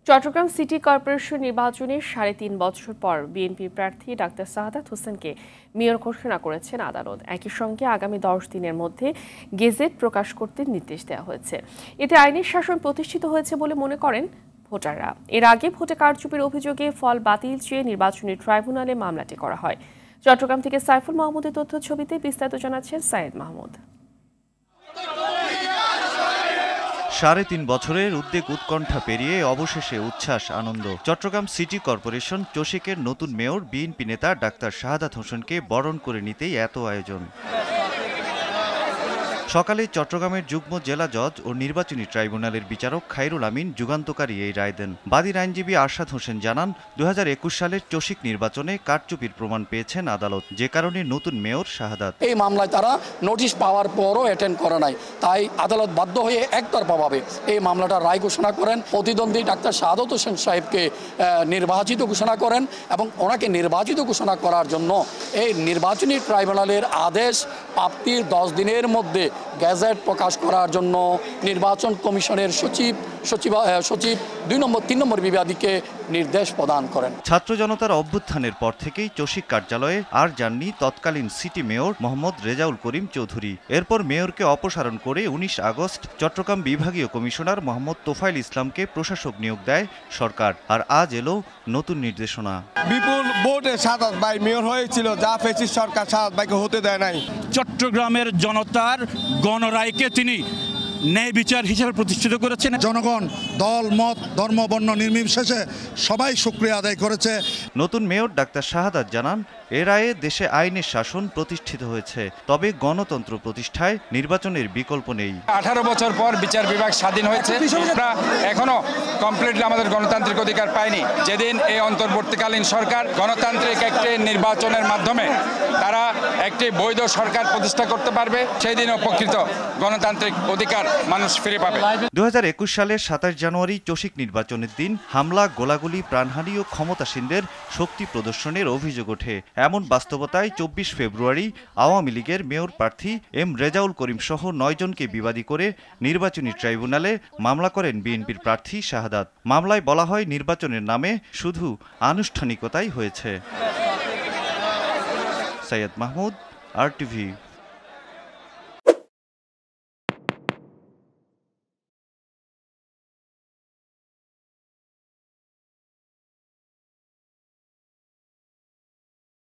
Chittagong city corporation নির্বাচনের ৩.৫ বছর পর বিএনপি প্রার্থী ডাক্তার সাহাদাত হোসেনকে মেয়র ঘোষণা করেছেন আদালত। একই সঙ্গে আগামী ১০ দিনের মধ্যে গেজেট প্রকাশ করতে নির্দেশ দেওয়া হয়েছে। এতে আইনের শাসন প্রতিষ্ঠিত হয়েছে বলে মনে করেন ভোটাররা। এর আগে ভোটে কারচুপির অভিযোগে ফল বাতিল চেয়ে নির্বাচনী ট্রাইব্যুনালে মামলাটি করা হয়। চট্টগ্রাম থেকে সাইফুল মাহমুদের তথ্য ছবিতে বিস্তারিত জানাচ্ছেন সায়েদ মাহমুদ। ৩.৫ বছরের উদ্বেগ উৎকণ্ঠা পেরিয়ে অবশেষে উচ্ছ্বাস আনন্দ। চট্টগ্রাম সিটি কর্পোরেশন চসিকের নতুন মেয়র বিএনপি নেতা ডাক্তার শাহাদাত হোসেনকে বরণ করে নিতেই এত আয়োজন। সকালে চট্টগ্রামের যুগ্ম জেলা জজ ও নির্বাচনী ট্রাইব্যুনালের বিচারক খায়রুল আমিন যুগান্তকারী এই রায় দেন। বাদীর আইনজীবী আরশাদ হোসেন জানান, ২০২১ সালের চসিক নির্বাচনে কারচুপির প্রমাণ পেয়েছেন আদালত, যে কারণে নতুন মেয়র শাহাদাত। এই মামলায় তারা নোটিশ পাওয়ার পরও অ্যাটেন্ড করে নাই, তাই আদালত বাধ্য হয়ে একতরফাভাবে এই মামলাটা রায় ঘোষণা করেন। প্রতিদ্বন্দ্বী ডাক্তার শাহাদাত হোসেন সাহেবকে নির্বাচিত ঘোষণা করেন এবং ওনাকে নির্বাচিত ঘোষণা করার জন্য এই নির্বাচনী ট্রাইব্যুনালের আদেশ প্রাপ্তির ১০ দিনের মধ্যে গেজেট প্রকাশ করার জন্য নির্বাচন কমিশনের সচিব ৩ নম্বর বিভাগীকে নির্দেশ প্রদান করেন। ছাত্র জনতার অভ্যুত্থানের পর থেকেই চসিক কার্যালয়ে আর যাননি তৎকালীন সিটি মেয়র মোহাম্মদ রেজাউল করিম চৌধুরী। এরপর মেয়রকে অপসারণ করে ১৯ আগস্ট চট্টগ্রাম বিভাগীয় কমিশনার মোহাম্মদ তোফাইল ইসলামকে প্রশাসক নিয়োগ দেয় সরকার। আর আজ এলো নতুন নির্দেশনা। বিপুল ভোটে শাহাদাত ভাই মেয়র হয়েছিল, যা ফ্যাসিস্ট সরকার শাহাদাত ভাইকে হতে দেয় নাই। চট্টগ্রামের জনতার গণরায়কে তিনি ন্যায় বিচার হিসেবে প্রতিষ্ঠিত করেছেন। জনগণ দল মত ধর্ম বর্ণ নির্বিশেষে সবাই শুকরিয়া আদায় করেছে। নতুন মেয়র ডাক্তার শাহাদাত জানান, এ রায়ে দেশে আইনের শাসন প্রতিষ্ঠিত হয়েছে, তবে গণতন্ত্র প্রতিষ্ঠায় নির্বাচনের বিকল্প নেই। 18 বছর পর বিচার বিভাগ স্বাধীন হয়েছে। আমরা এখনো কমপ্লিটলি আমাদের গণতান্ত্রিক অধিকার পাইনি। যেদিন এই অন্তর্বর্তীকালীন সরকার গণতান্ত্রিক একটি নির্বাচনের মাধ্যমে তারা একটি বৈধ সরকার প্রতিষ্ঠা করতে পারবে, সেই দিনও প্রকৃত গণতান্ত্রিক অধিকার মানুষ ফিরে পাবে। ২০২১ সালের ২৭ জানুয়ারি চসিক নির্বাচনের দিন হামলা, গোলাগুলি, প্রাণহানি ও ক্ষমতাসীনদের শক্তি প্রদর্শনের অভিযোগ ওঠে। এমন বাস্তবতায় ২৪ ফেব্রুয়ারি আওয়ামী লীগের মেয়র প্রার্থী এম রেজাউল করিম সহ ৯ জনকে বিবাদী করে নির্বাচনী ট্রাইব্যুনালে মামলা করেন বিএনপির প্রার্থী শাহাদাত। মামলায় বলা হয়, নির্বাচনের নামে শুধু আনুষ্ঠানিকতাই হয়েছে। সাইয়েদ মাহমুদ, RTV।